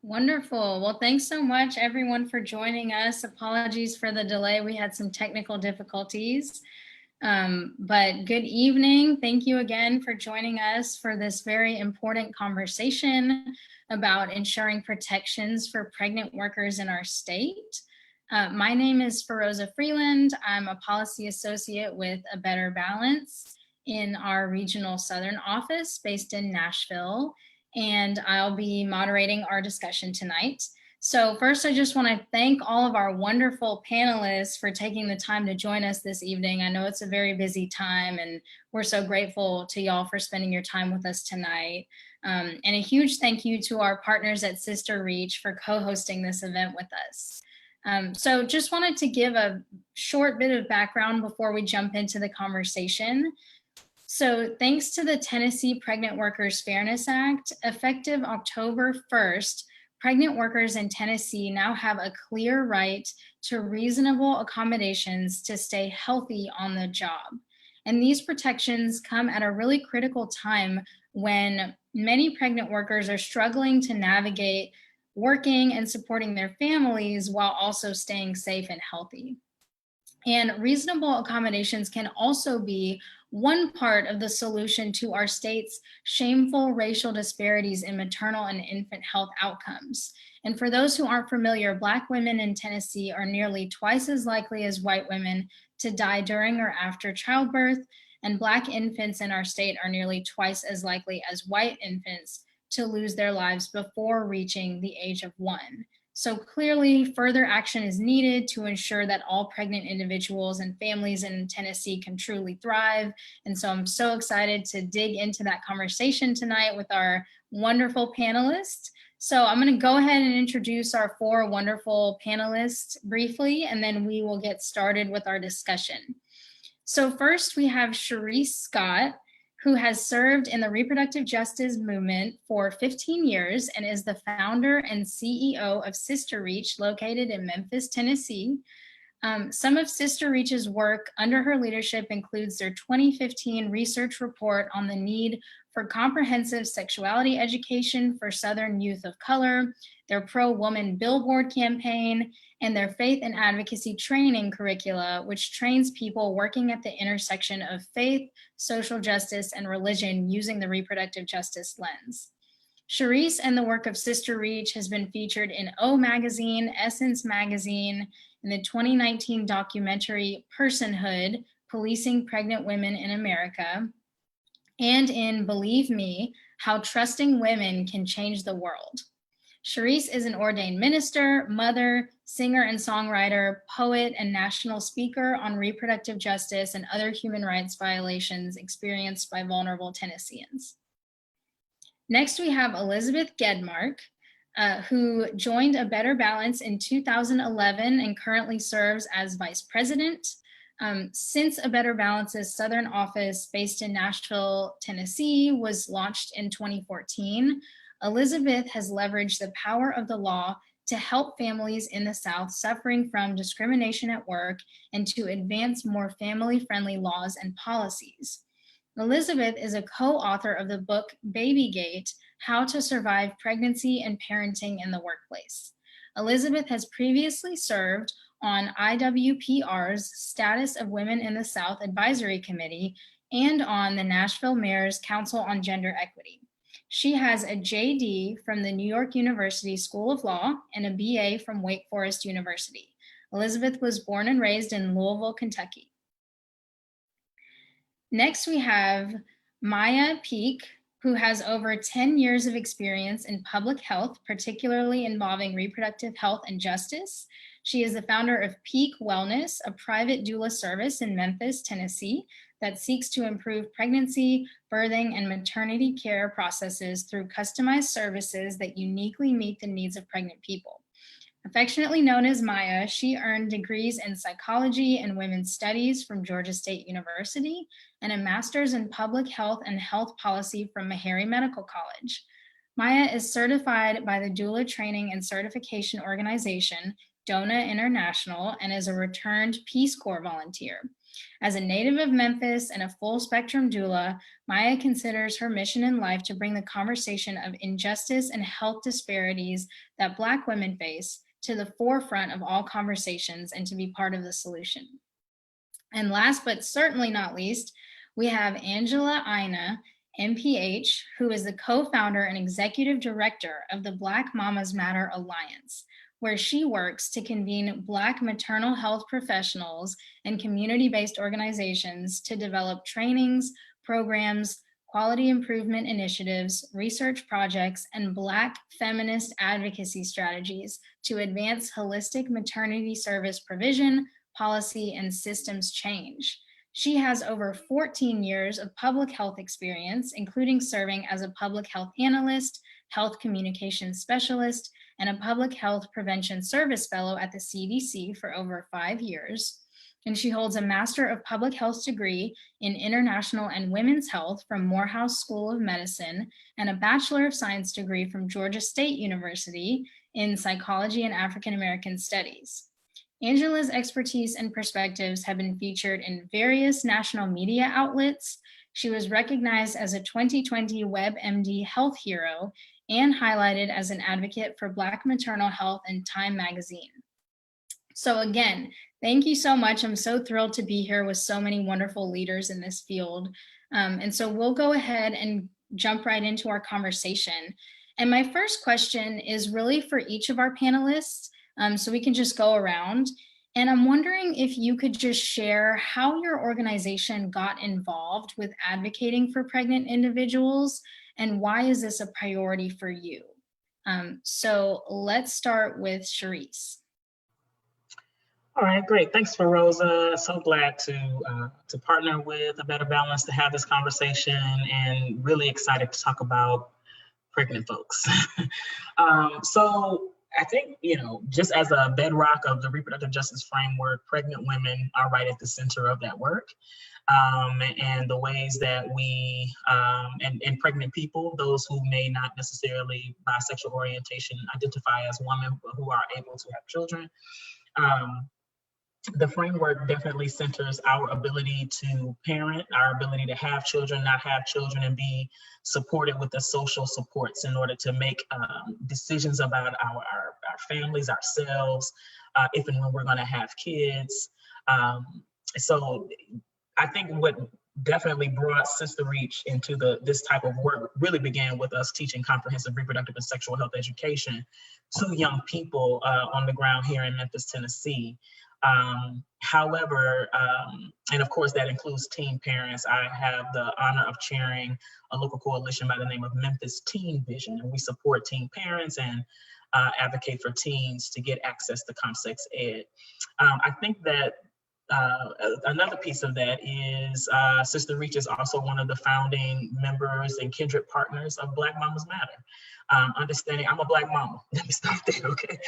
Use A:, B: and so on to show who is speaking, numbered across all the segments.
A: Wonderful. Well, thanks so much, everyone, for joining us. Apologies for the delay. We had some technical difficulties. But good evening. Thank you again for joining us for this very important conversation about ensuring protections for pregnant workers in our state. My name is Feroza Freeland. I'm a policy associate with A Better Balance in our regional Southern office based in Nashville, and I'll be moderating our discussion tonight. So first, I just want to thank all of our wonderful panelists for taking the time to join us this evening. I know it's a very busy time, and we're so grateful to y'all for spending your time with us tonight. And a huge thank you to our partners at SisterReach for co-hosting this event with us. So just wanted to give a short bit of background before we jump into the conversation. So thanks to the Tennessee Pregnant Workers Fairness Act, effective October 1st, pregnant workers in Tennessee now have a clear right to reasonable accommodations to stay healthy on the job. And these protections come at a really critical time when many pregnant workers are struggling to navigate working and supporting their families while also staying safe and healthy. And reasonable accommodations can also be one part of the solution to our state's shameful racial disparities in maternal and infant health outcomes. And for those who aren't familiar, Black women in Tennessee are nearly twice as likely as white women to die during or after childbirth, and Black infants in our state are nearly twice as likely as white infants to lose their lives before reaching the age of 1. So clearly, further action is needed to ensure that all pregnant individuals and families in Tennessee can truly thrive. And so I'm so excited to dig into that conversation tonight with our wonderful panelists. So I'm going to go ahead and introduce our 4 wonderful panelists briefly, and then we will get started with our discussion. So first, we have Cherise Scott, who has served in the reproductive justice movement for 15 years and is the founder and CEO of SisterReach, located in Memphis, Tennessee. Some of SisterReach's work under her leadership includes their 2015 research report on the need for comprehensive sexuality education for Southern youth of color, their pro-woman billboard campaign, and their faith and advocacy training curricula, which trains people working at the intersection of faith, social justice, and religion using the reproductive justice lens. Cherise and the work of SisterReach has been featured in O Magazine, Essence Magazine, in the 2019 documentary Personhood, Policing Pregnant Women in America, and in Believe Me, How Trusting Women Can Change the World. Cherise is an ordained minister, mother, singer and songwriter, poet, and national speaker on reproductive justice and other human rights violations experienced by vulnerable Tennesseans. Next, we have Elizabeth Gedmark, who joined A Better Balance in 2011 and currently serves as vice president. Since A Better Balance's Southern office based in Nashville, Tennessee was launched in 2014, Elizabeth has leveraged the power of the law to help families in the South suffering from discrimination at work and to advance more family-friendly laws and policies. Elizabeth is a co-author of the book Babygate: How to Survive Pregnancy and Parenting in the Workplace. Elizabeth has previously served on IWPR's Status of Women in the South Advisory Committee and on the Nashville Mayor's Council on Gender Equity. She has a JD from the New York University School of Law and a BA from Wake Forest University. Elizabeth was born and raised in Louisville, Kentucky. Next, we have Maya Peake, who has over 10 years of experience in public health, particularly involving reproductive health and justice. She is the founder of Peake Wellness, a private doula service in Memphis, Tennessee, that seeks to improve pregnancy, birthing, and maternity care processes through customized services that uniquely meet the needs of pregnant people. Affectionately known as Maya, she earned degrees in psychology and women's studies from Georgia State University and a master's in public health and health policy from Meharry Medical College. Maya is certified by the Doula Training and Certification Organization, DONA International, and is a returned Peace Corps volunteer. As a native of Memphis and a full spectrum doula, Maya considers her mission in life to bring the conversation of injustice and health disparities that Black women face to the forefront of all conversations and to be part of the solution. And last but certainly not least, we have Angela Ina, MPH, who is the co-founder and executive director of the Black Mamas Matter Alliance, where she works to convene Black maternal health professionals and community-based organizations to develop trainings, programs, quality improvement initiatives, research projects, and Black feminist advocacy strategies to advance holistic maternity service provision, policy, and systems change. She has over 14 years of public health experience, including serving as a public health analyst, health communications specialist, and a public health prevention service fellow at the CDC for over 5 years. And she holds a Master of Public Health degree in International and Women's Health from Morehouse School of Medicine and a Bachelor of Science degree from Georgia State University in Psychology and African American Studies. Angela's expertise and perspectives have been featured in various national media outlets. She was recognized as a 2020 WebMD Health Hero and highlighted as an advocate for Black maternal health in Time magazine. So again, thank you so much. I'm so thrilled to be here with so many wonderful leaders in this field. And so we'll go ahead and jump right into our conversation. And my first question is really for each of our panelists. So we can just go around. And I'm wondering if you could just share how your organization got involved with advocating for pregnant individuals and why is this a priority for you? So let's start with Sharice.
B: All right, great. Thanks, Rosa. So glad to partner with A Better Balance to have this conversation and really excited to talk about pregnant folks. So I think, just as a bedrock of the reproductive justice framework, pregnant women are right at the center of that work. And the ways that we, and pregnant people, those who may not necessarily by sexual orientation identify as women, but who are able to have children. The framework definitely centers our ability to parent, our ability to have children, not have children, and be supported with the social supports in order to make decisions about our families, ourselves, if and when we're going to have kids. So I think what definitely brought SisterReach into this type of work really began with us teaching comprehensive reproductive and sexual health education to young people on the ground here in Memphis, Tennessee. However, and of course that includes teen parents, I have the honor of chairing a local coalition by the name of Memphis Teen Vision, and we support teen parents and advocate for teens to get access to complex ed. I think that another piece of that is SisterReach is also one of the founding members and kindred partners of Black Mamas Matter. Understanding I'm a Black mama, let me stop there, okay?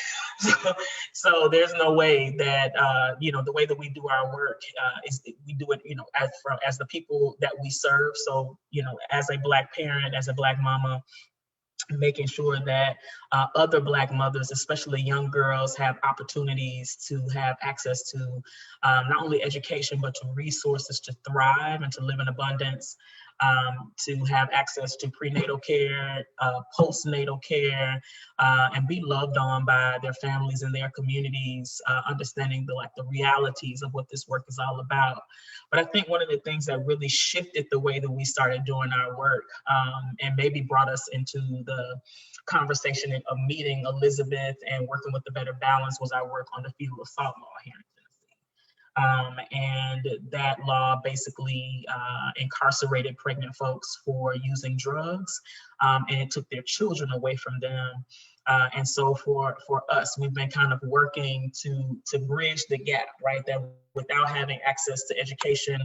B: So there's no way that, the way that we do our work is we do it, as the people that we serve. So, as a Black parent, as a Black mama, making sure that other Black mothers, especially young girls, have opportunities to have access to not only education, but to resources to thrive and to live in abundance, to have access to prenatal care, postnatal care, and be loved on by their families and their communities, understanding the realities of what this work is all about. But I think one of the things that really shifted the way that we started doing our work and maybe brought us into the conversation of meeting Elizabeth and working with the Better Balance was our work on the fetal assault law here in Tennessee. And that law basically incarcerated pregnant folks for using drugs, and it took their children away from them. And so for us, we've been kind of working to bridge the gap, right? That without having access to education,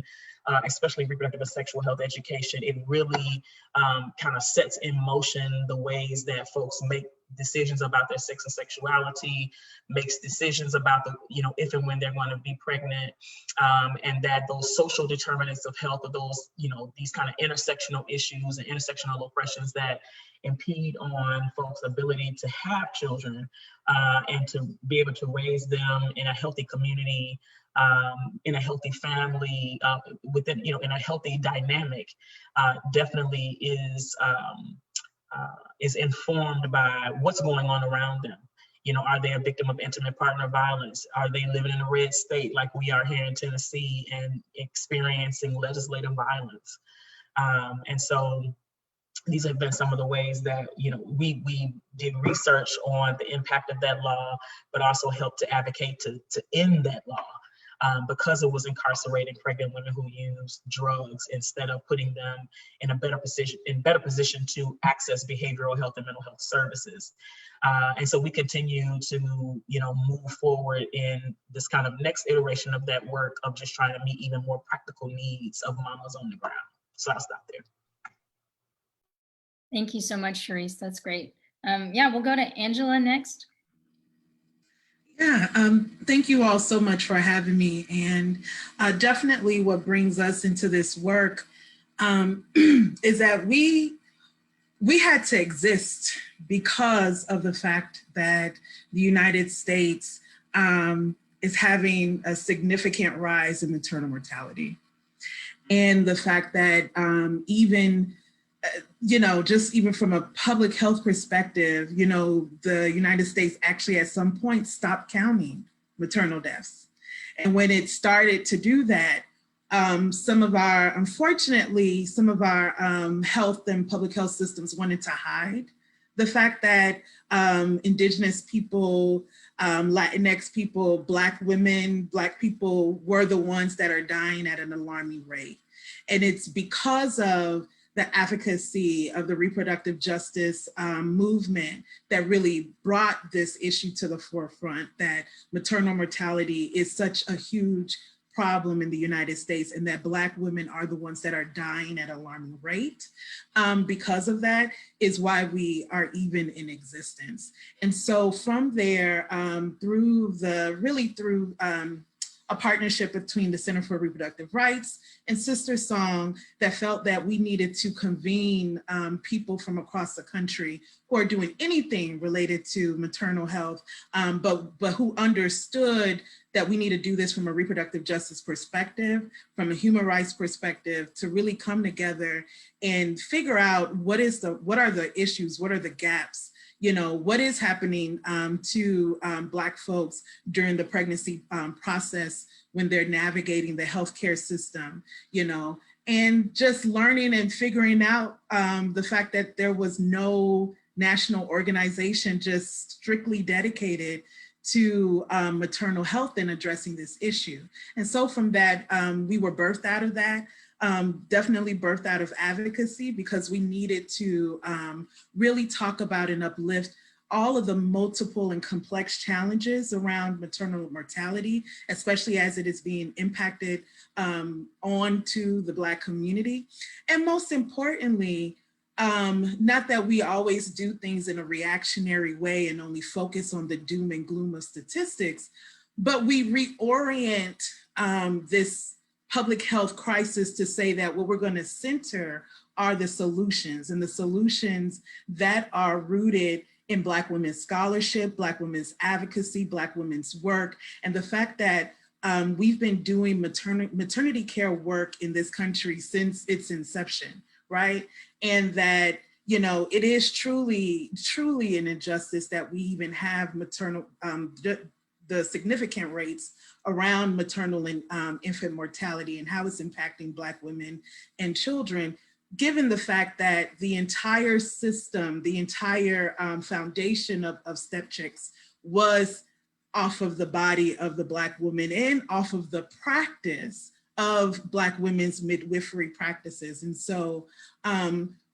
B: especially reproductive and sexual health education, it really kind of sets in motion the ways that folks make decisions about their sex and sexuality, makes decisions about the, if and when they're going to be pregnant, and that those social determinants of health, or those, these kind of intersectional issues and intersectional oppressions that impede on folks' ability to have children, and to be able to raise them in a healthy community, in a healthy family, within, in a healthy dynamic, definitely is informed by what's going on around them. Are they a victim of intimate partner violence? Are they living in a red state like we are here in Tennessee and experiencing legislative violence? And so these have been some of the ways that, we did research on the impact of that law, but also helped to advocate to end that law. Because it was incarcerating pregnant women who use drugs instead of putting them in a better position to access behavioral health and mental health services. And so we continue to, move forward in this kind of next iteration of that work of just trying to meet even more practical needs of mamas on the ground. So I'll stop there.
A: Thank you so much, Sharice. That's great. Yeah, we'll go to Angela next.
C: Yeah, thank you all so much for having me. And definitely what brings us into this work is that we had to exist because of the fact that the United States is having a significant rise in maternal mortality. And the fact that even just even from a public health perspective, the United States actually at some point stopped counting maternal deaths. And when it started to do that, unfortunately, some of our health and public health systems wanted to hide the fact that Indigenous people, Latinx people, Black women, Black people were the ones that are dying at an alarming rate. And it's because of the advocacy of the reproductive justice movement that really brought this issue to the forefront, that maternal mortality is such a huge problem in the United States, and that Black women are the ones that are dying at an alarming rate. Because of that is why we are even in existence. And so from there, through a partnership between the Center for Reproductive Rights and Sister Song, that felt that we needed to convene people from across the country who are doing anything related to maternal health, but who understood that we need to do this from a reproductive justice perspective, from a human rights perspective, to really come together and figure out what are the issues, what are the gaps, what is happening to Black folks during the pregnancy process when they're navigating the healthcare system, and just learning and figuring out the fact that there was no national organization just strictly dedicated to maternal health and addressing this issue. And so from that, we were birthed out of that. Definitely birthed out of advocacy, because we needed to really talk about and uplift all of the multiple and complex challenges around maternal mortality, especially as it is being impacted onto the Black community. And most importantly, not that we always do things in a reactionary way and only focus on the doom and gloom of statistics, but we reorient this public health crisis to say that what we're going to center are the solutions, and the solutions that are rooted in Black women's scholarship, Black women's advocacy, Black women's work, and the fact that we've been doing maternity care work in this country since its inception, right? And that, it is truly, truly an injustice that we even have maternal, the significant rates around maternal and infant mortality and how it's impacting Black women and children, given the fact that the entire system, the entire foundation of step checks was off of the body of the Black woman and off of the practice of Black women's midwifery practices. And so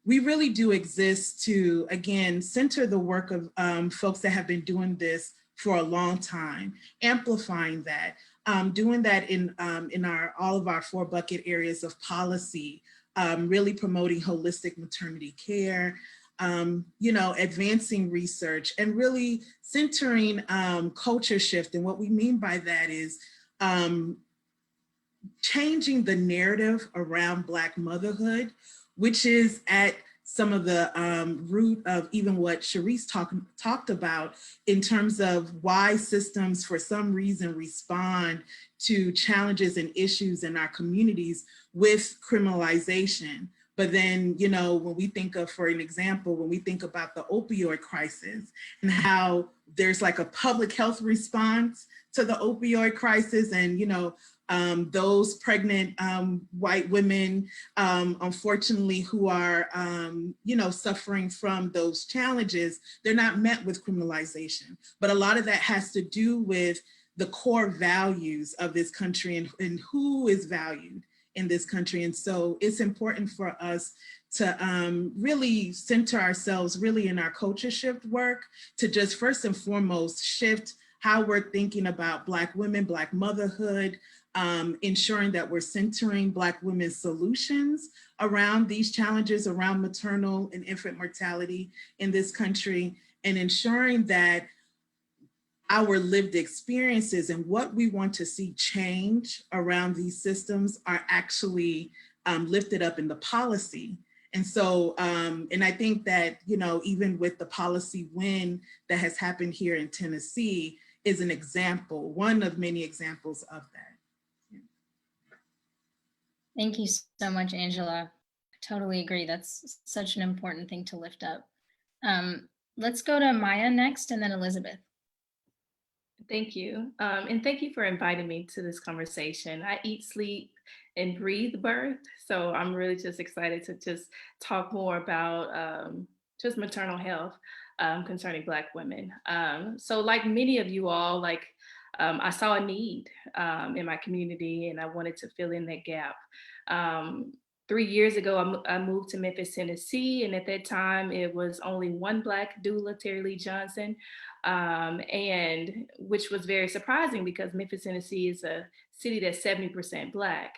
C: we really do exist to, again, center the work of folks that have been doing this for a long time, amplifying that, doing that in all of our 4 bucket areas of policy, really promoting holistic maternity care, advancing research and really centering culture shift. And what we mean by that is changing the narrative around Black motherhood, which is at some of the root of even what Sharice talked about in terms of why systems for some reason respond to challenges and issues in our communities with criminalization. But then, when we think of, for an example, when we think about the opioid crisis and how there's like a public health response to the opioid crisis, and, those pregnant white women, unfortunately, who are, suffering from those challenges, they're not met with criminalization. But a lot of that has to do with the core values of this country and who is valued in this country. And so it's important for us to really center ourselves really in our culture shift work to just first and foremost shift how we're thinking about Black women, Black motherhood, ensuring that we're centering Black women's solutions around these challenges around maternal and infant mortality in this country, and ensuring that our lived experiences and what we want to see change around these systems are actually lifted up in the policy. And so, and I think that, even with the policy win that has happened here in Tennessee is an example, one of many examples of that.
A: Thank you so much, Angela. I totally agree. That's such an important thing to lift up. Let's go to Maya next, and then Elizabeth.
D: Thank you. And thank you for inviting me to this conversation. I eat, sleep, and breathe birth. So I'm really just excited to just talk more about just maternal health concerning Black women. So like many of you all, I saw a need in my community, and I wanted to fill in that gap. 3 years ago, I moved to Memphis, Tennessee, and at that time, it was only one Black doula, Terry Lee Johnson, and which was very surprising because Memphis, Tennessee is a city that's 70% Black.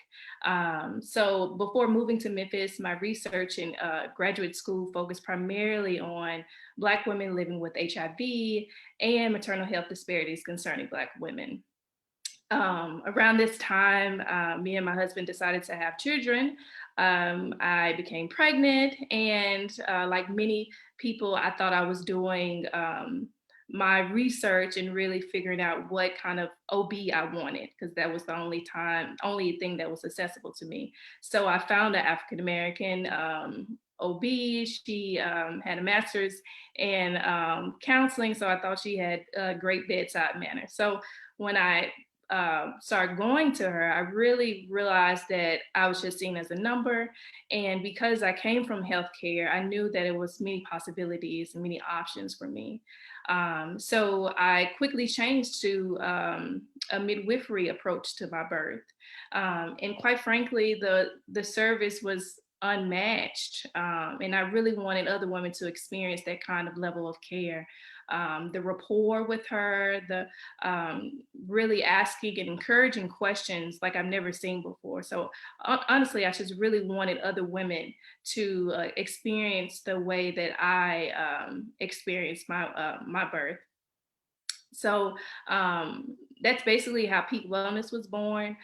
D: So before moving to Memphis, my research in graduate school focused primarily on Black women living with HIV and maternal health disparities concerning Black women. Around this time, me and my husband decided to have children. I became pregnant, and like many people, I thought I was doing my research and really figuring out what kind of OB I wanted, because that was the only thing that was accessible to me. So I found an African-American OB. She had a master's in counseling, so I thought she had a great bedside manner. So when I started going to her, I really realized that I was just seen as a number. And because I came from healthcare, I knew that it was many possibilities and many options for me. So I quickly changed to a midwifery approach to my birth. And quite frankly, the service was unmatched. And I really wanted other women to experience that kind of level of care. The rapport with her, the really asking and encouraging questions like I've never seen before. So honestly, I just really wanted other women to experience the way that I experienced my birth. So that's basically how Peake Wellness was born,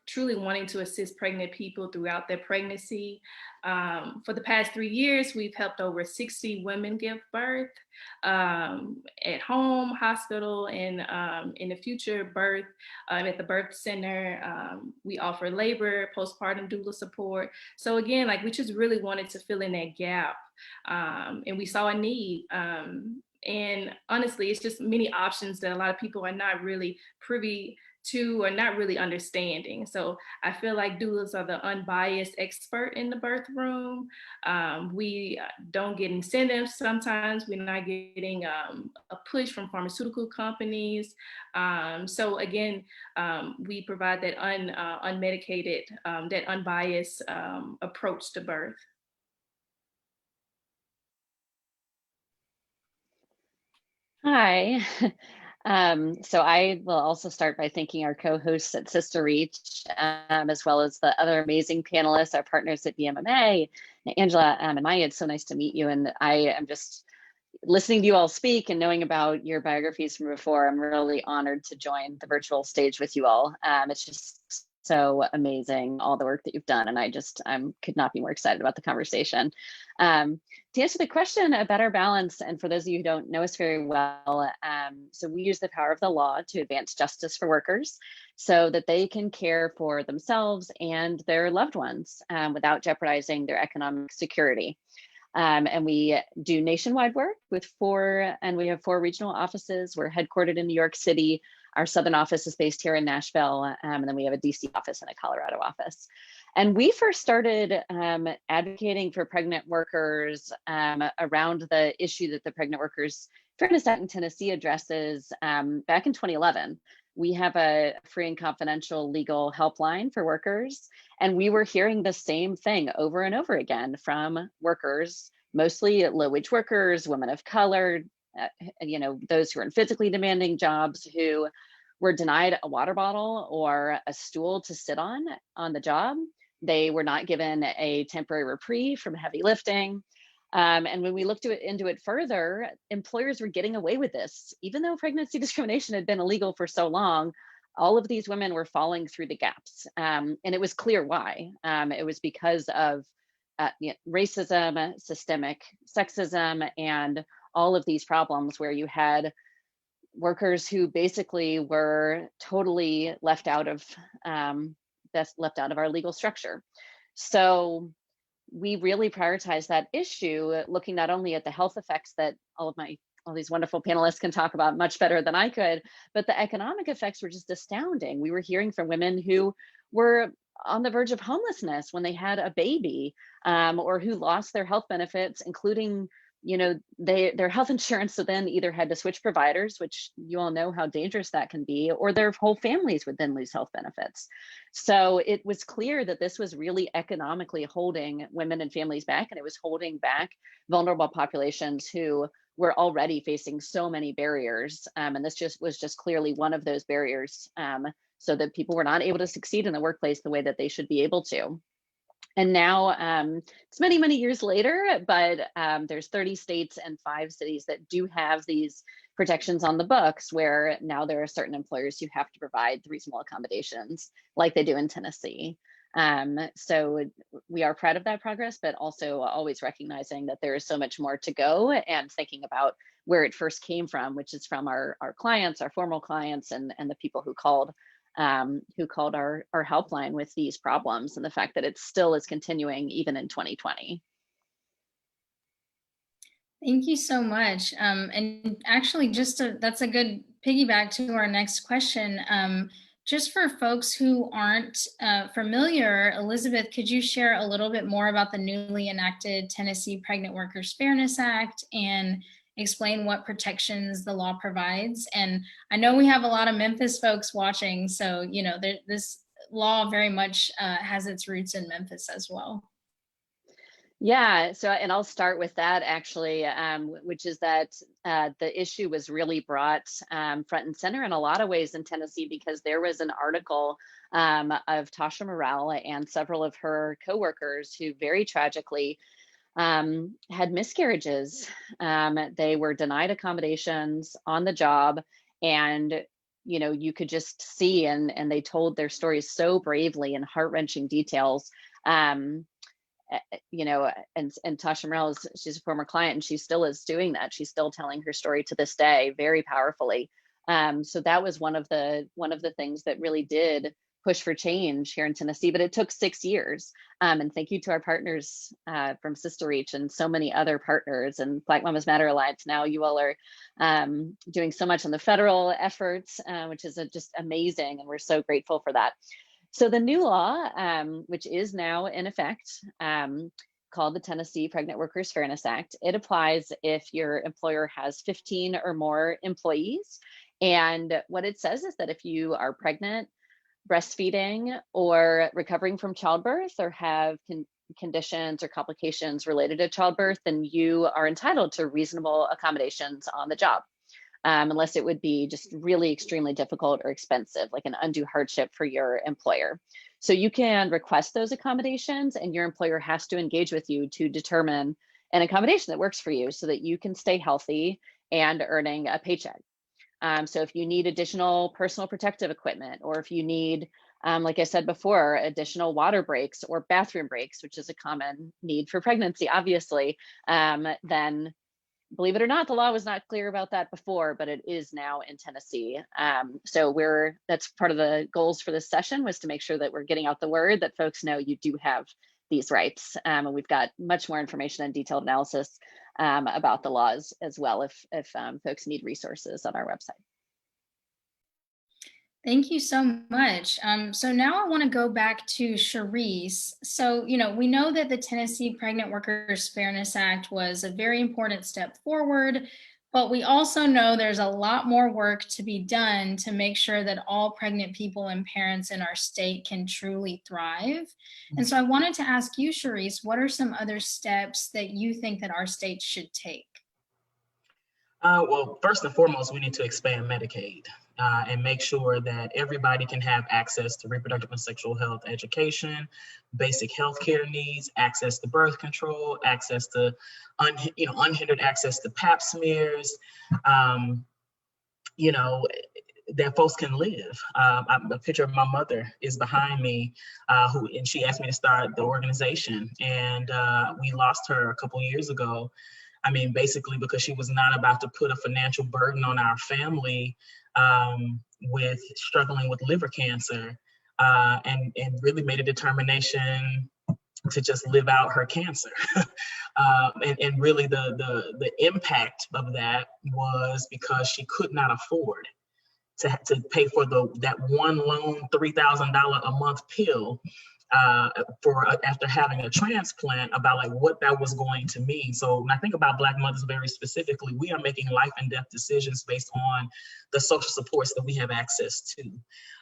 D: truly wanting to assist pregnant people throughout their pregnancy. For the past 3 years, we've helped over 60 women give birth at home, hospital, and in the future, birth at the birth center. We offer labor, postpartum doula support. So again, we just really wanted to fill in that gap, and we saw a need. And honestly, it's just many options that a lot of people are not really privy to or not really understanding. So I feel like doulas are the unbiased expert in the birth room. We don't get incentives sometimes. We're not getting a push from pharmaceutical companies. So again, we provide that unmedicated, that unbiased approach to birth.
E: Hi. So I will also start by thanking our co-hosts at SisterReach, as well as the other amazing panelists, our partners at BMMA, Angela and Maya, it's so nice to meet you. And I am just listening to you all speak and knowing about your biographies from before. I'm really honored to join the virtual stage with you all. It's just so amazing, all the work that you've done. And I could not be more excited about the conversation. To answer the question, a better balance, and for those of you who don't know us very well, so we use the power of the law to advance justice for workers so that they can care for themselves and their loved ones without jeopardizing their economic security. And we do nationwide work with we have 4 regional offices. We're headquartered in New York City. Our Southern office is based here in Nashville. And then we have a DC office and a Colorado office. And we first started advocating for pregnant workers around the issue that the Pregnant Workers Fairness Act in Tennessee addresses back in 2011. We have a free and confidential legal helpline for workers. And we were hearing the same thing over and over again from workers, mostly low-wage workers, women of color, those who are in physically demanding jobs who were denied a water bottle or a stool to sit on the job. They were not given a temporary reprieve from heavy lifting. And when we looked into it further, employers were getting away with this. Even though pregnancy discrimination had been illegal for so long, all of these women were falling through the gaps. And it was clear why. It was because of racism, systemic sexism, and all of these problems where you had workers who basically were totally left out of our legal structure. So we really prioritize that issue, looking not only at the health effects that all these wonderful panelists can talk about much better than I could, but the economic effects were just astounding. We were hearing from women who were on the verge of homelessness when they had a baby, or who lost their health benefits, including their health insurance, so then either had to switch providers, which you all know how dangerous that can be, or their whole families would then lose health benefits. So it was clear that this was really economically holding women and families back, and it was holding back vulnerable populations who were already facing so many barriers. And this was just clearly one of those barriers, so that people were not able to succeed in the workplace the way that they should be able to. And now it's many, many years later, but there's 30 states and 5 cities that do have these protections on the books, where now there are certain employers who have to provide reasonable accommodations like they do in Tennessee. So we are proud of that progress, but also always recognizing that there is so much more to go, and thinking about where it first came from, which is from our clients, our formal clients, and the people who called our helpline with these problems, and the fact that it still is continuing even in 2020.
A: Thank you so much. And actually, that's a good piggyback to our next question. Just for folks who aren't familiar, Elizabeth, could you share a little bit more about the newly enacted Tennessee Pregnant Workers Fairness Act and explain what protections the law provides? And I know we have a lot of Memphis folks watching, so this law very much has its roots in Memphis as well.
E: Yeah, so, and I'll start with that actually, which is that the issue was really brought front and center in a lot of ways in Tennessee, because there was an article of Tasha Morrell and several of her coworkers who very tragically had miscarriages. They were denied accommodations on the job, and you could just see, and they told their stories so bravely in heart-wrenching details. And Tasha Morrell she's a former client, and she still is doing that. She's still telling her story to this day very powerfully. So that was one of the things that really did push for change here in Tennessee, but it took 6 years. And thank you to our partners from SisterReach and so many other partners, and Black Mamas Matter Alliance. Now you all are doing so much on the federal efforts, which is just amazing, and we're so grateful for that. So the new law, which is now in effect, called the Tennessee Pregnant Workers Fairness Act, it applies if your employer has 15 or more employees. And what it says is that if you are pregnant, breastfeeding, or recovering from childbirth, or have conditions or complications related to childbirth, then you are entitled to reasonable accommodations on the job, unless it would be just really extremely difficult or expensive, like an undue hardship for your employer. So you can request those accommodations, and your employer has to engage with you to determine an accommodation that works for you so that you can stay healthy and earning a paycheck. So if you need additional personal protective equipment, or if you need, like I said before, additional water breaks or bathroom breaks, which is a common need for pregnancy, obviously, then believe it or not, the law was not clear about that before, but it is now in Tennessee. So that's part of the goals for this session, was to make sure that we're getting out the word that folks know you do have these rights. And we've got much more information and detailed analysis about the laws as well, if folks need resources on our website.
A: Thank you so much. So now I want to go back to Sharice. So, we know that the Tennessee Pregnant Workers Fairness Act was a very important step forward, but we also know there's a lot more work to be done to make sure that all pregnant people and parents in our state can truly thrive. And so I wanted to ask you, Sharice, what are some other steps that you think that our state should take?
B: Well, first and foremost, we need to expand Medicaid and make sure that everybody can have access to reproductive and sexual health education, basic health care needs, access to birth control, access to unhindered access to pap smears, that folks can live. A picture of my mother is behind me, and she asked me to start the organization, and we lost her a couple years ago. I mean, basically because she was not about to put a financial burden on our family with struggling with liver cancer, and really made a determination to just live out her cancer. And really the impact of that was because she could not afford to pay for that one lone $3,000 a month pill after having a transplant, about like what that was going to mean. So when I think about Black mothers very specifically, we are making life and death decisions based on the social supports that we have access to.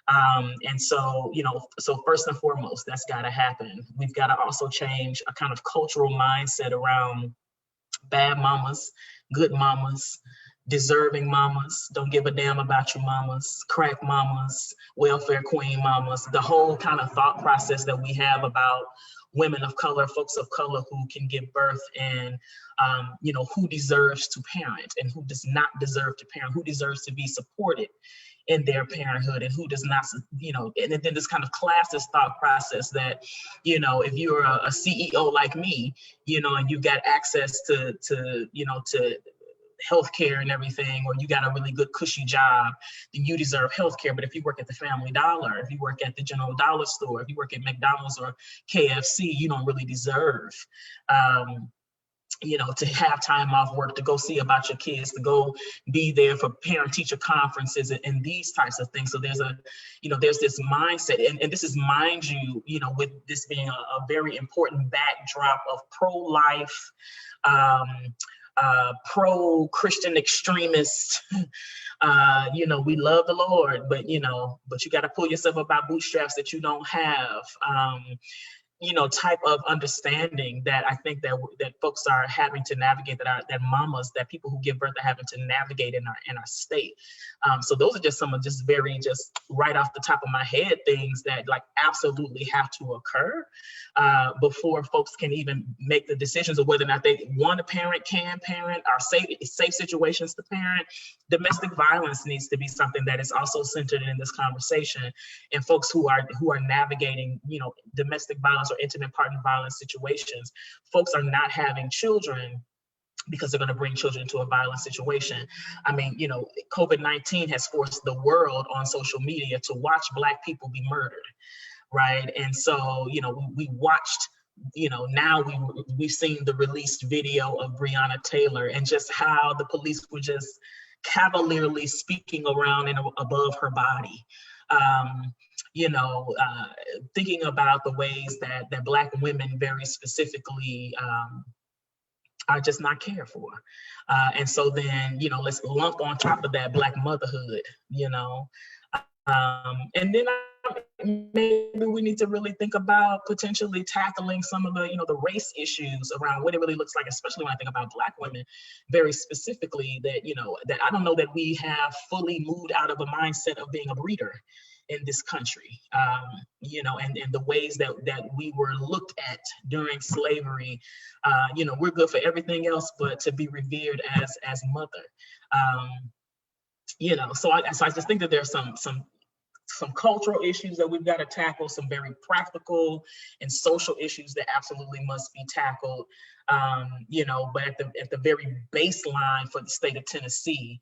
B: And so, so first and foremost, that's got to happen. We've got to also change a kind of cultural mindset around bad mamas, good mamas, deserving mamas, don't give a damn about you mamas, crack mamas, welfare queen mamas, the whole kind of thought process that we have about women of color, folks of color who can give birth, and who deserves to parent and who does not deserve to parent, who deserves to be supported in their parenthood and who does not, and then this kind of classist thought process that, if you're a CEO like me, and you've got access to healthcare and everything, or you got a really good cushy job, then you deserve healthcare. But if you work at the Family Dollar, if you work at the General Dollar Store, if you work at McDonald's or KFC, you don't really deserve to have time off work, to go see about your kids, to go be there for parent-teacher conferences and these types of things. So there's there's this mindset, and this is, mind you, with this being a very important backdrop of pro-life, pro-Christian extremists. We love the Lord, but you got to pull yourself up by bootstraps that you don't have. Type of understanding that I think that folks are having to navigate, that mamas, that people who give birth are having to navigate in our state. So those are just some of very right off the top of my head things that absolutely have to occur before folks can even make the decisions of whether or not they want to parent, can parent, are safe situations to parent. Domestic violence needs to be something that is also centered in this conversation, and folks who are navigating domestic violence or intimate partner violence situations. Folks are not having children because they're going to bring children into a violent situation. I mean, COVID-19 has forced the world on social media to watch Black people be murdered, right? And so, we watched, now we've seen the released video of Breonna Taylor and just how the police were just cavalierly speaking around and above her body. Thinking about the ways that Black women very specifically are just not cared for. And so then, let's lump on top of that Black motherhood, and then maybe we need to really think about potentially tackling some of the race issues around what it really looks like, especially when I think about Black women very specifically, that I don't know that we have fully moved out of a mindset of being a breeder in this country, you know, and the ways that we were looked at during slavery. You know, we're good for everything else, but to be revered as mother. You know, so I just think that there's some cultural issues that we've got to tackle, some very practical and social issues that absolutely must be tackled. You know, but at the very baseline for the state of Tennessee,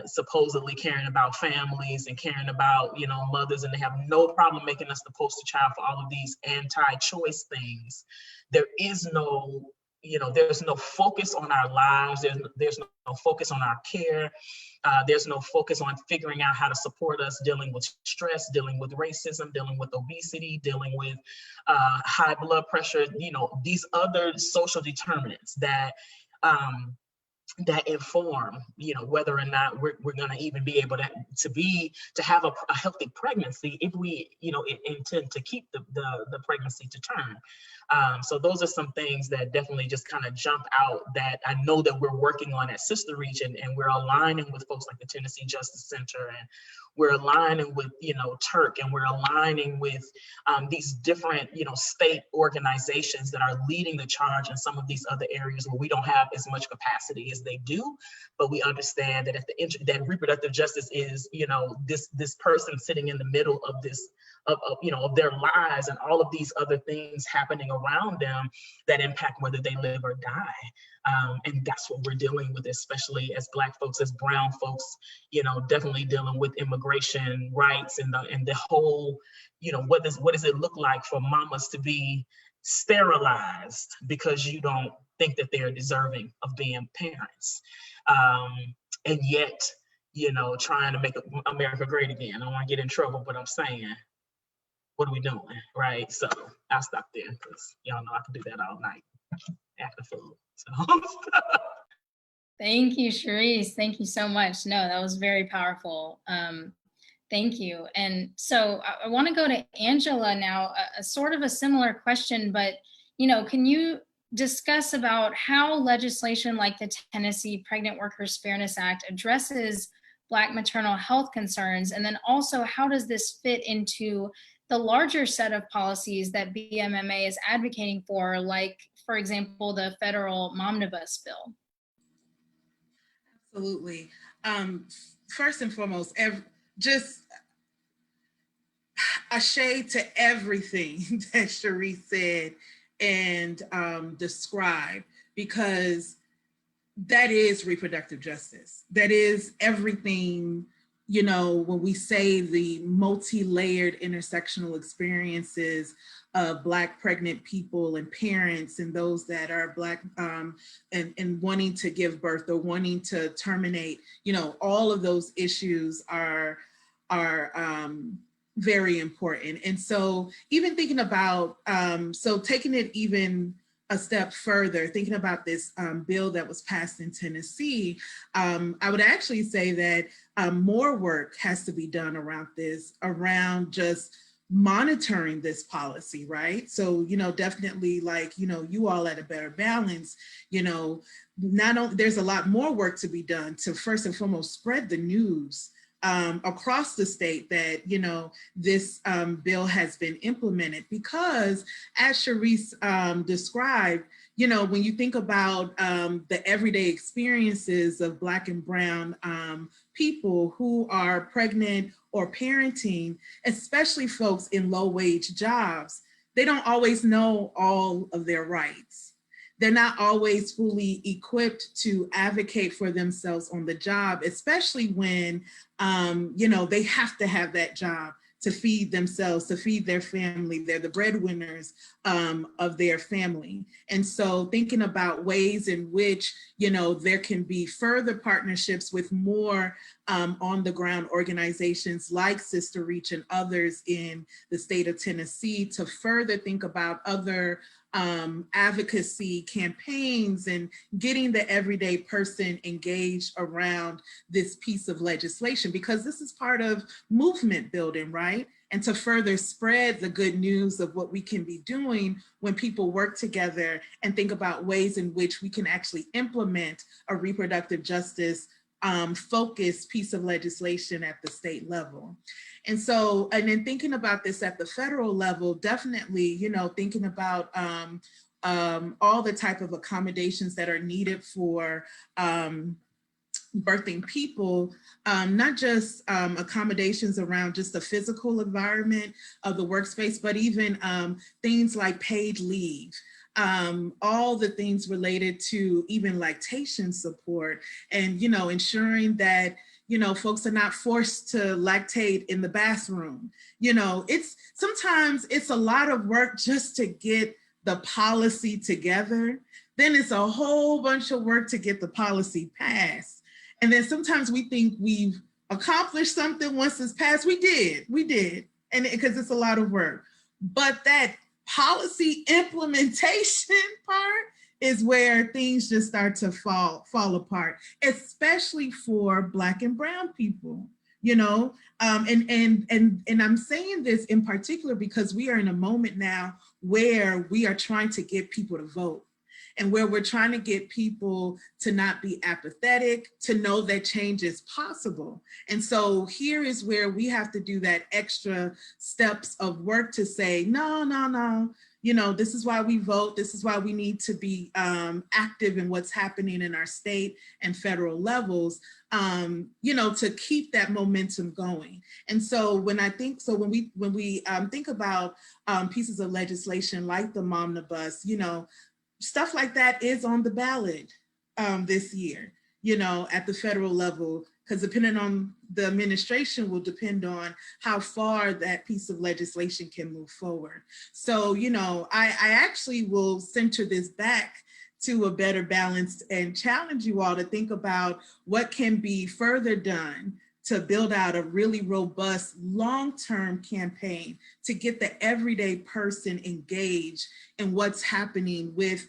B: supposedly caring about families and caring about, you know, mothers, and they have no problem making us the poster child for all of these anti-choice things. There is no, you know, there's no focus on our lives. There's no focus on our care. There's no focus on figuring out how to support us dealing with stress, dealing with racism, dealing with obesity, dealing with high blood pressure, you know, these other social determinants that that inform, you know, whether or not we're going to even be able to have a healthy pregnancy if we, you know, intend to keep the pregnancy to term. So those are some things that definitely just kind of jump out that I know that we're working on at SisterReach, and we're aligning with folks like the Tennessee Justice Center, and we're aligning with, you know, Turk, and we're aligning with these different, you know, state organizations that are leading the charge in some of these other areas where we don't have as much capacity as they do. But we understand that that reproductive justice is, you know, this person sitting in the middle of this, you know, of their lives, and all of these other things happening around them that impact whether they live or die. And that's what we're dealing with, especially as Black folks, as brown folks, you know, definitely dealing with immigration rights and the whole, you know, what does it look like for mamas to be sterilized because you don't think that they're deserving of being parents. And yet, you know, trying to make America great again. I don't want to get in trouble, but I'm saying, what are we doing, right? So I'll stop there because y'all know I can do that all night after food. So.
A: Thank you, Sharice. Thank you so much. No, that was very powerful. Thank you. And so I want to go to Angela now, a sort of a similar question, but, you know, can you discuss about how legislation like the Tennessee Pregnant Workers Fairness Act addresses Black maternal health concerns? And then also, how does this fit into the larger set of policies that BMMA is advocating for, like, for example, the federal Momnibus bill?
C: Absolutely. First and foremost, just a shade to everything that Sharice said and described, because that is reproductive justice. That is everything, you know, when we say the multi-layered intersectional experiences of Black pregnant people and parents and those that are Black and wanting to give birth or wanting to terminate, you know, all of those issues are very important. And so even thinking about, so taking it even a step further, thinking about this bill that was passed in Tennessee, I would actually say that more work has to be done around this, around just monitoring this policy, right? So, you know, definitely, like, you know, you all at A Better Balance, you know, not only there's a lot more work to be done to first and foremost spread the news across the state that, you know, this bill has been implemented, because as Sharice described, you know, when you think about the everyday experiences of Black and brown people who are pregnant or parenting, especially folks in low-wage jobs, they don't always know all of their rights. They're not always fully equipped to advocate for themselves on the job, especially when, you know, they have to have that job to feed themselves, to feed their family. They're the breadwinners of their family. And so thinking about ways in which, you know, there can be further partnerships with more on the ground organizations like SisterReach and others in the state of Tennessee to further think about other advocacy campaigns and getting the everyday person engaged around this piece of legislation, because this is part of movement building, right? And to further spread the good news of what we can be doing when people work together and think about ways in which we can actually implement a reproductive justice focused piece of legislation at the state level. And so, and then thinking about this at the federal level, definitely, you know, thinking about all the type of accommodations that are needed for birthing people, not just accommodations around just the physical environment of the workspace, but even things like paid leave, all the things related to even lactation support, and, you know, ensuring that, you know, folks are not forced to lactate in the bathroom. You know, sometimes it's a lot of work just to get the policy together. Then it's a whole bunch of work to get the policy passed. And then sometimes we think we've accomplished something once it's passed. We did. And because it's a lot of work. But that policy implementation part is where things just start to fall apart, especially for Black and Brown people, you know. And I'm saying this in particular because we are in a moment now where we are trying to get people to vote, and where we're trying to get people to not be apathetic, to know that change is possible. And so here is where we have to do that extra steps of work to say, no, you know, this is why we vote. This is why we need to be active in what's happening in our state and federal levels, you know, to keep that momentum going. And so when we think about pieces of legislation like the Momnibus, you know, stuff like that is on the ballot this year, you know, at the federal level, because depending on the administration will depend on how far that piece of legislation can move forward. So, you know, I actually will center this back to a better balance and challenge you all to think about what can be further done to build out a really robust long-term campaign to get the everyday person engaged in what's happening with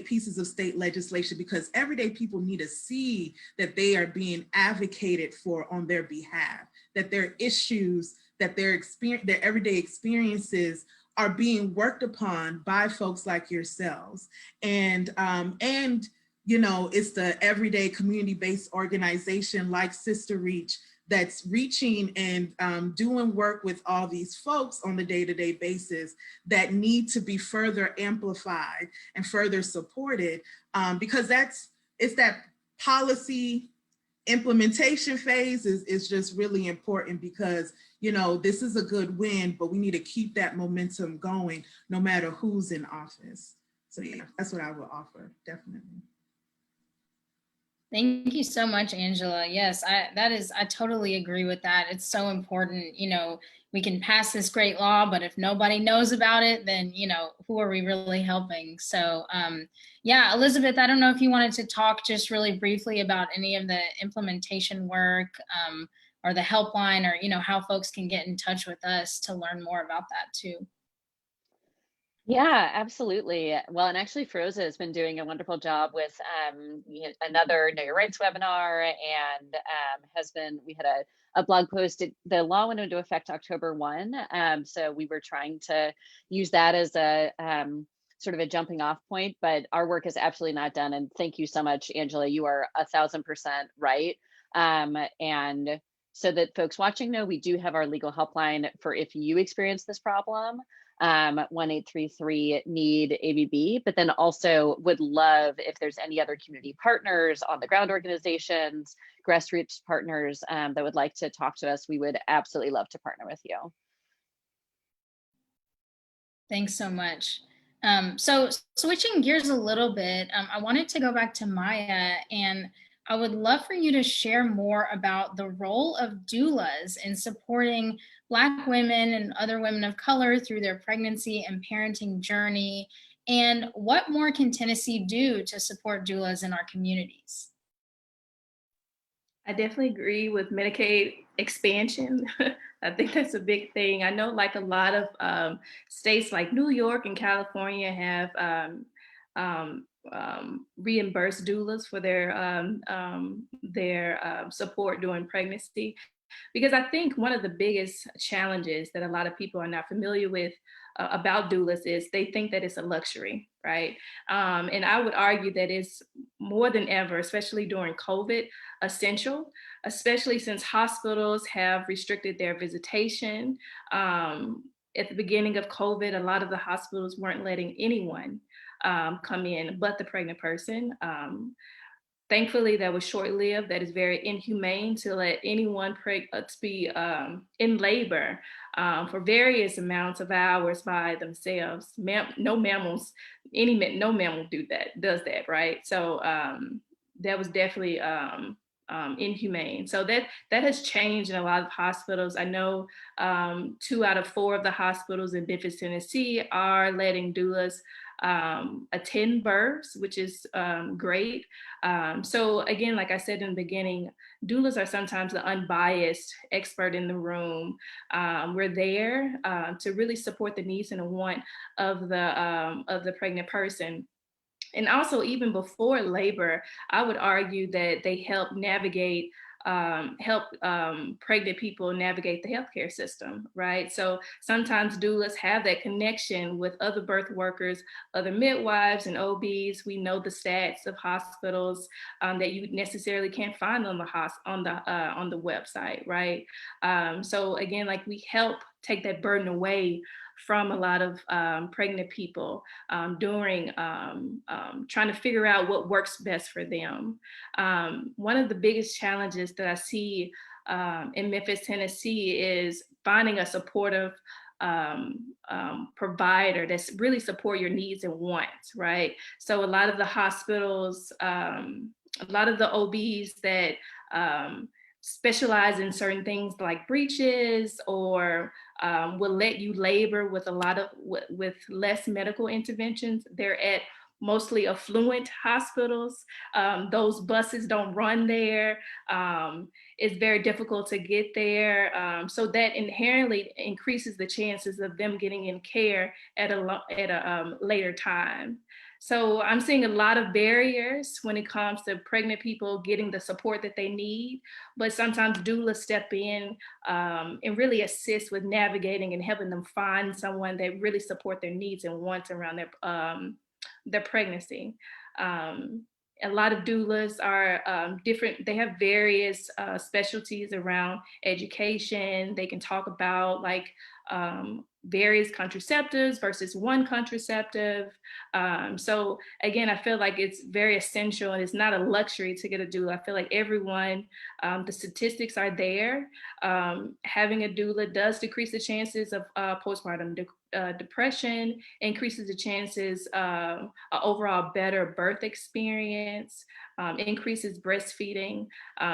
C: pieces of state legislation, because everyday people need to see that they are being advocated for on their behalf, that their issues, that their everyday experiences are being worked upon by folks like yourselves. And you know, it's the everyday community-based organization like SisterReach that's reaching and doing work with all these folks on the day-to-day basis that need to be further amplified and further supported, because it's that policy implementation phase is just really important, because, you know, this is a good win, but we need to keep that momentum going no matter who's in office. So yeah, that's what I would offer, definitely.
A: Thank you so much, Angela. Yes, I totally agree with that. It's so important. You know, we can pass this great law, but if nobody knows about it, then, you know, who are we really helping? So yeah, Elizabeth, I don't know if you wanted to talk just really briefly about any of the implementation work or the helpline, or, you know, how folks can get in touch with us to learn more about that too.
E: Yeah, absolutely. Well, and actually, Feroza has been doing a wonderful job with another Know Your Rights webinar, and we had a blog post. The law went into effect October 1. So we were trying to use that as a sort of a jumping off point, but our work is absolutely not done. And thank you so much, Angela. You are 1,000% right. And so that folks watching know, we do have our legal helpline for if you experience this problem. 1-833 need ABB, but then also would love if there's any other community partners, on the ground organizations, grassroots partners that would like to talk to us. We would absolutely love to partner with you.
A: Thanks so much. So switching gears a little bit, I wanted to go back to Maya, and I would love for you to share more about the role of doulas in supporting Black women and other women of color through their pregnancy and parenting journey, and what more can Tennessee do to support doulas in our communities?
D: I definitely agree with Medicaid expansion. I think that's a big thing. I know, like, a lot of states like New York and California have reimbursed doulas for their support during pregnancy. Because I think one of the biggest challenges that a lot of people are not familiar with about doulas is they think that it's a luxury, right? And I would argue that it's more than ever, especially during COVID, essential, especially since hospitals have restricted their visitation. At the beginning of COVID, a lot of the hospitals weren't letting anyone come in but the pregnant person. Thankfully, that was short-lived. That is very inhumane to let anyone be in labor for various amounts of hours by themselves. No mammals, no mammal does that, right? So that was definitely inhumane. So that has changed in a lot of hospitals. I know 2 out of 4 of the hospitals in Memphis, Tennessee are letting doulas attend births, which is great. So again, like I said in the beginning, doulas are sometimes the unbiased expert in the room. We're there to really support the needs and the want of the pregnant person. And also, even before labor, I would argue that they help pregnant people navigate the healthcare system, right? So sometimes doulas have that connection with other birth workers, other midwives and OBs. We know the stats of hospitals that you necessarily can't find on the website, right? So again, like, we help take that burden away from a lot of pregnant people during trying to figure out what works best for them. One of the biggest challenges that I see in Memphis, Tennessee is finding a supportive provider that's really support your needs and wants, right? So a lot of the hospitals, a lot of the OBs that specialize in certain things like breaches, or will let you labor with with less medical interventions. They're at mostly affluent hospitals. Those buses don't run there. It's very difficult to get there. So that inherently increases the chances of them getting in care at a later time. So I'm seeing a lot of barriers when it comes to pregnant people getting the support that they need, but sometimes doulas step in and really assist with navigating and helping them find someone that really support their needs and wants around their pregnancy. A lot of doulas are different. They have various specialties around education. They can talk about like various contraceptives versus one contraceptive. So again, I feel like it's very essential, and it's not a luxury to get a doula. I feel like everyone, the statistics are there. Having a doula does decrease the chances of postpartum depression, increases the chances of an overall better birth experience, increases breastfeeding.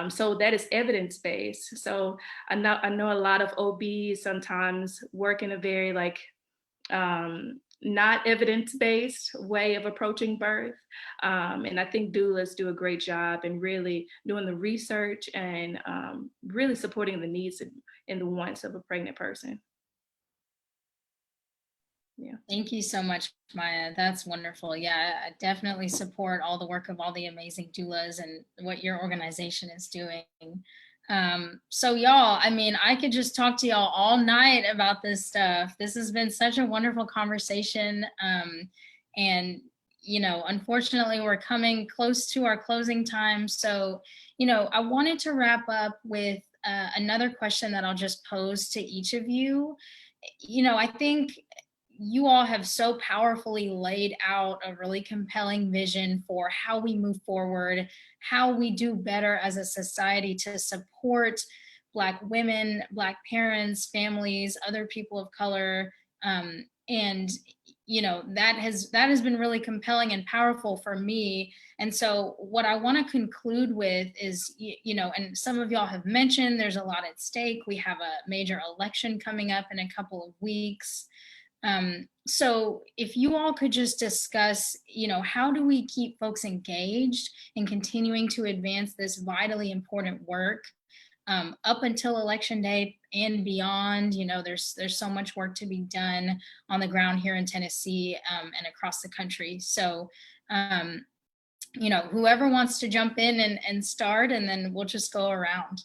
D: So that is evidence-based. So I know a lot of OBs sometimes work in a very not evidence-based way of approaching birth. And I think doulas do a great job in really doing the research and really supporting the needs and the wants of a pregnant person. Yeah.
A: Thank you so much, Maya. That's wonderful. Yeah, I definitely support all the work of all the amazing doulas and what your organization is doing. So y'all, I mean, I could just talk to y'all all night about this stuff. This has been such a wonderful conversation. And, you know, unfortunately, we're coming close to our closing time. So, you know, I wanted to wrap up with another question that I'll just pose to each of you. You know, I think you all have so powerfully laid out a really compelling vision for how we move forward, how we do better as a society to support Black women, Black parents, families, other people of color. And you know, that has been really compelling and powerful for me. And so what I want to conclude with is, you know, and some of y'all have mentioned there's a lot at stake. We have a major election coming up in a couple of weeks. So if you all could just discuss, you know, how do we keep folks engaged in continuing to advance this vitally important work up until Election Day and beyond? You know, there's so much work to be done on the ground here in Tennessee and across the country. So, you know, whoever wants to jump in and start, and then we'll just go around.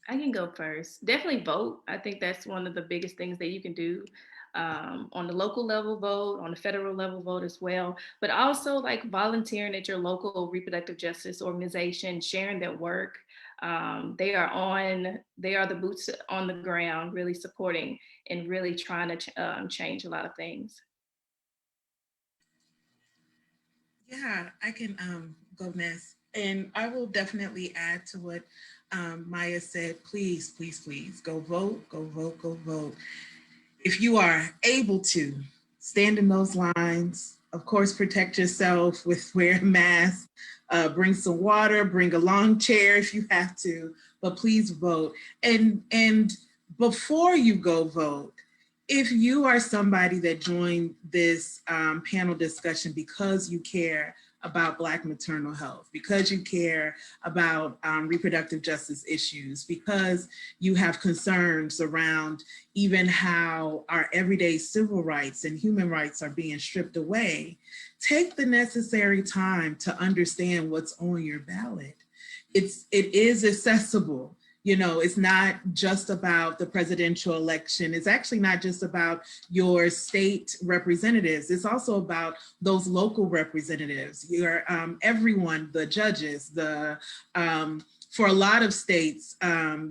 D: I can go first. Definitely vote. I think that's one of the biggest things that you can do. On the local level, vote, on the federal level, vote as well, but also like volunteering at your local reproductive justice organization, sharing their work. They are the boots on the ground, really supporting and really trying to change a lot of things.
C: Yeah, I can go next. And I will definitely add to what Maya said. Please, please, please go vote, go vote, go vote. If you are able to, stand in those lines. Of course, protect yourself with wear a mask, bring some water, bring a lawn chair if you have to, but please vote. And before you go vote, if you are somebody that joined this panel discussion because you care about Black maternal health, because you care about reproductive justice issues, because you have concerns around even how our everyday civil rights and human rights are being stripped away, take the necessary time to understand what's on your ballot. It is accessible. You know, it's not just about the presidential election. It's actually not just about your state representatives. It's also about those local representatives, your everyone, the judges, the for a lot of states,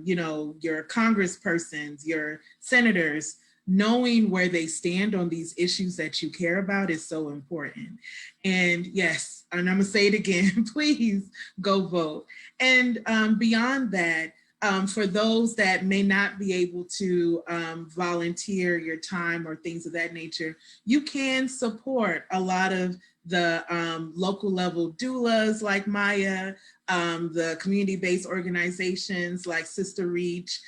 C: you know, your congresspersons, your senators, knowing where they stand on these issues that you care about is so important. And yes, and I'm gonna say it again, please go vote. And beyond that, for those that may not be able to volunteer your time or things of that nature, you can support a lot of the local level doulas like Maya, the community-based organizations like SisterReach,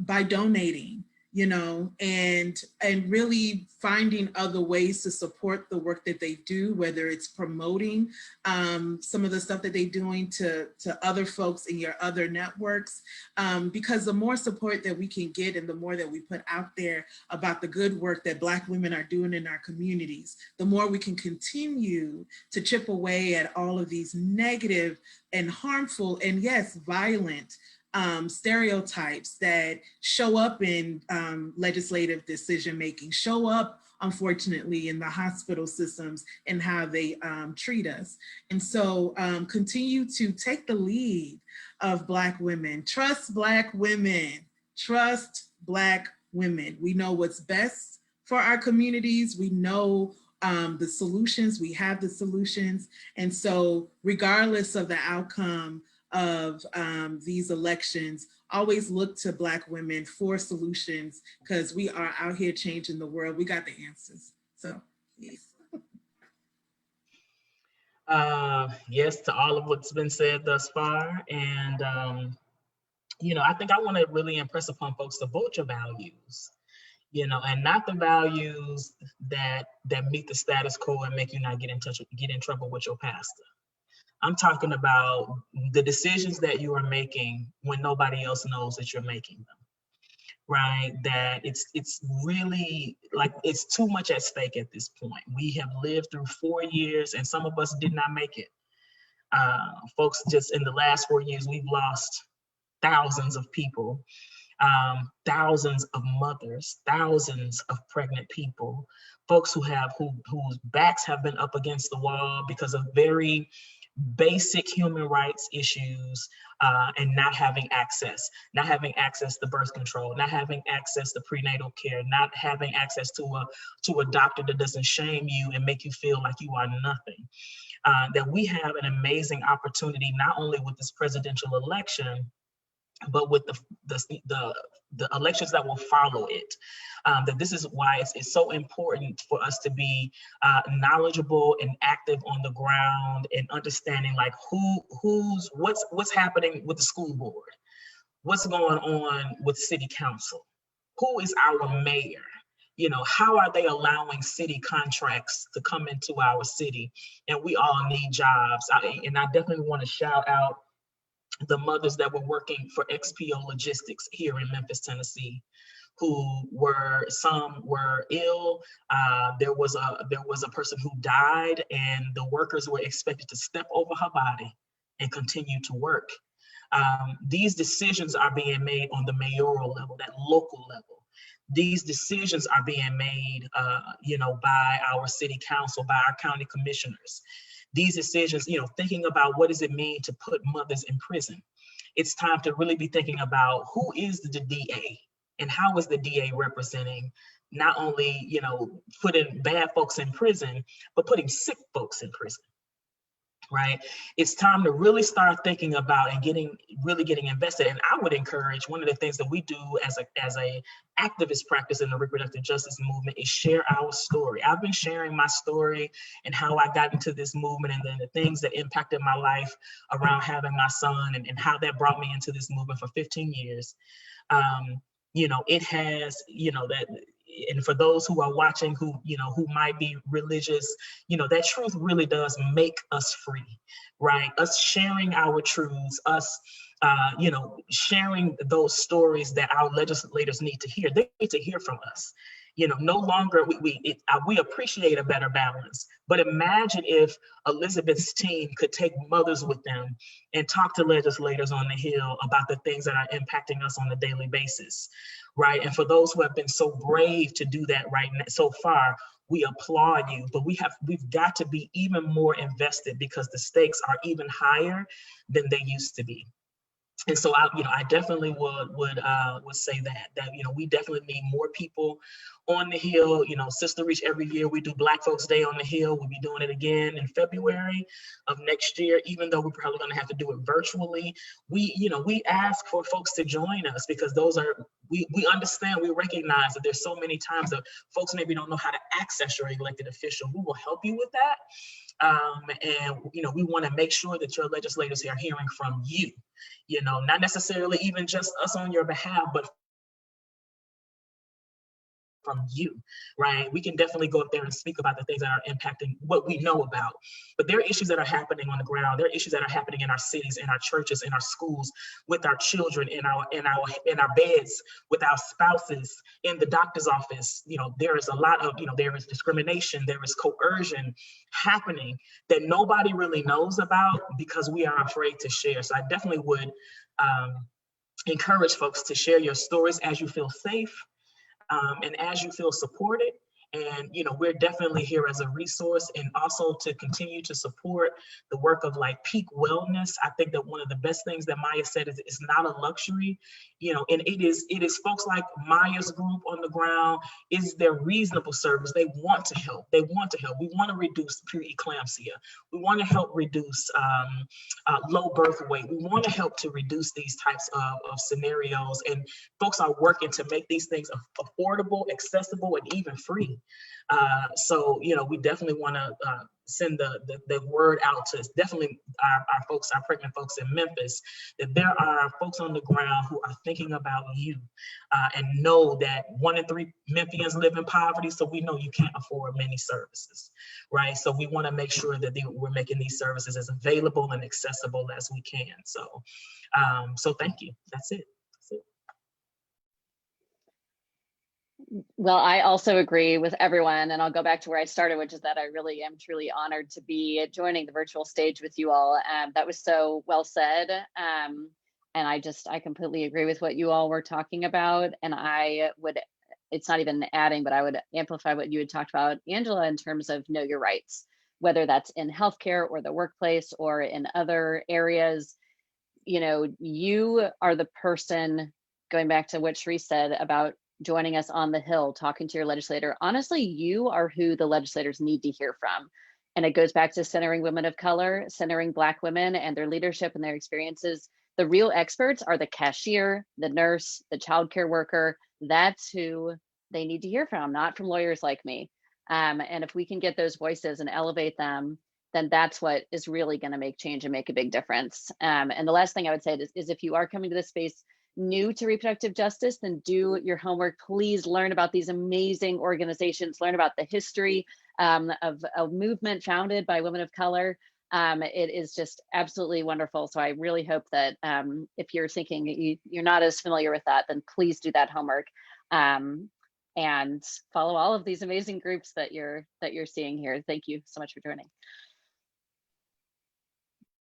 C: by donating, you know, and really finding other ways to support the work that they do, whether it's promoting some of the stuff that they're doing to other folks in your other networks, because the more support that we can get and the more that we put out there about the good work that Black women are doing in our communities, the more we can continue to chip away at all of these negative and harmful and yes, violent stereotypes that show up in legislative decision making, show up unfortunately in the hospital systems and how they treat us. And so continue to take the lead of Black women. Trust Black women. Trust Black women. We know what's best for our communities. We know the solutions. We have the solutions. And so regardless of the outcome of these elections, always look to Black women for solutions, because we are out here changing the world. We got the answers. So, yes.
B: Yes, to all of what's been said thus far. And, you know, I think I want to really impress upon folks to vote your values, you know, and not the values that meet the status quo and make you not get in trouble with your pastor. I'm talking about the decisions that you are making when nobody else knows that you're making them, right? That it's really like it's too much at stake at this point. We have lived through 4 years and some of us did not make it. Folks, just in the last 4 years, we've lost thousands of people, thousands of mothers, thousands of pregnant people, folks whose backs have been up against the wall because of very basic human rights issues, and not having access to birth control, not having access to prenatal care, not having access to a doctor that doesn't shame you and make you feel like you are nothing. That we have an amazing opportunity, not only with this presidential election, but with the elections that will follow it. That this is why it's so important for us to be knowledgeable and active on the ground and understanding like what's happening with the school board, what's going on with city council, who is our mayor, you know, how are they allowing city contracts to come into our city, and we all need jobs. And I definitely want to shout out the mothers that were working for XPO Logistics here in Memphis, Tennessee, some were ill. There was a person who died, and the workers were expected to step over her body and continue to work. These decisions are being made on the mayoral level, that local level. These decisions are being made, by our city council, by our county commissioners. These decisions, thinking about what does it mean to put mothers in prison. It's time to really be thinking about who is the DA and how is the DA representing not only, putting bad folks in prison, but putting sick folks in prison. Right? It's time to really start thinking about and really getting invested. And I would encourage, one of the things that we do as a activist practice in the reproductive justice movement is share our story. I've been sharing my story and how I got into this movement, and then the things that impacted my life around having my son, and how that brought me into this movement for 15 years. It has, that, and for those who are watching who might be religious, that truth really does make us free, right? Us sharing our truths, us sharing those stories that our legislators need to hear. They need to hear from us. No longer we appreciate a better balance, but imagine if Elizabeth's team could take mothers with them and talk to legislators on the Hill about the things that are impacting us on a daily basis, right? And for those who have been so brave to do that right now, so far, we applaud you, but we've got to be even more invested because the stakes are even higher than they used to be. And so I definitely would say that we definitely need more people on the Hill. SisterReach, every year we do Black Folks Day on the Hill. We'll be doing it again in February of next year, even though we're probably going to have to do it virtually. We ask for folks to join us because we understand, we recognize that there's so many times that folks maybe don't know how to access your elected official. We will help you with that. And we want to make sure that your legislators are hearing from you, not necessarily even just us on your behalf, but from you, right? We can definitely go up there and speak about the things that are impacting what we know about, but there are issues that are happening on the ground. There are issues that are happening in our cities, in our churches, in our schools, with our children, in our beds, with our spouses, in the doctor's office. There is a lot of, there is discrimination, there is coercion happening that nobody really knows about because we are afraid to share. So I definitely would encourage folks to share your stories as you feel safe. And as you feel supported. And we're definitely here as a resource, and also to continue to support the work of like Peake Wellness. I think that one of the best things that Maya said is it's not a luxury, and it is folks like Maya's group on the ground. Is their reasonable service. They want to help. We want to reduce preeclampsia. We want to help reduce low birth weight. We want to help to reduce these types of scenarios, and folks are working to make these things affordable, accessible, and even free. So we definitely want to send the word out to definitely our folks, our pregnant folks in Memphis, that there are folks on the ground who are thinking about you, and know that 1 in 3 Memphians live in poverty. So we know you can't afford many services, right? So we want to make sure that we're making these services as available and accessible as we can. So, so thank you. That's it.
E: Well, I also agree with everyone, and I'll go back to where I started, which is that I really am truly honored to be joining the virtual stage with you all. That was so well said. And I completely agree with what you all were talking about. And it's not even adding, but I would amplify what you had talked about, Angela, in terms of know your rights, whether that's in healthcare or the workplace or in other areas. You are the person, going back to what Sharice said about joining us on the Hill, talking to your legislator. Honestly, you are who the legislators need to hear from. And it goes back to centering women of color, centering Black women and their leadership and their experiences. The real experts are the cashier, the nurse, the childcare worker. That's who they need to hear from, not from lawyers like me. And if we can get those voices and elevate them, then that's what is really going to make change and make a big difference. And the last thing I would say is if you are coming to this space new to reproductive justice, then do your homework. Please learn about these amazing organizations, learn about the history of a movement founded by women of color. It is just absolutely wonderful. So I really hope that if you're thinking you're not as familiar with that, then please do that homework and follow all of these amazing groups that you're seeing here. Thank you so much for joining.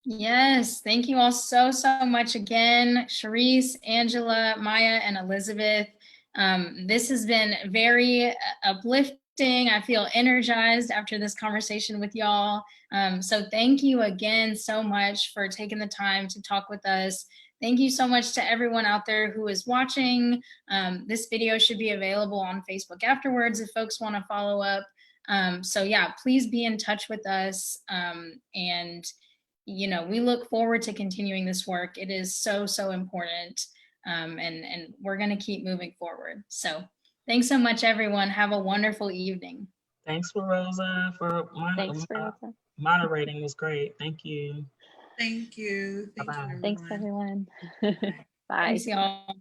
A: Yes, thank you all so much again, Sharice, Angela, Maya, and Elizabeth. This has been very uplifting. I feel energized after this conversation with y'all. So thank you again so much for taking the time to talk with us. Thank you so much to everyone out there who is watching. This video should be available on Facebook afterwards if folks want to follow up. So yeah, please be in touch with us. And we look forward to continuing this work. It is so important. And we're going to keep moving forward. So thanks so much, everyone. Have a wonderful evening.
B: Thanks for Rosa for
E: Thanks for
B: moderating. Was great. Thank you.
C: Thank you. Thank you,
B: Bye-bye.
C: everyone.
E: Thanks, everyone.
C: Bye.
E: Bye.
A: Thanks, y'all.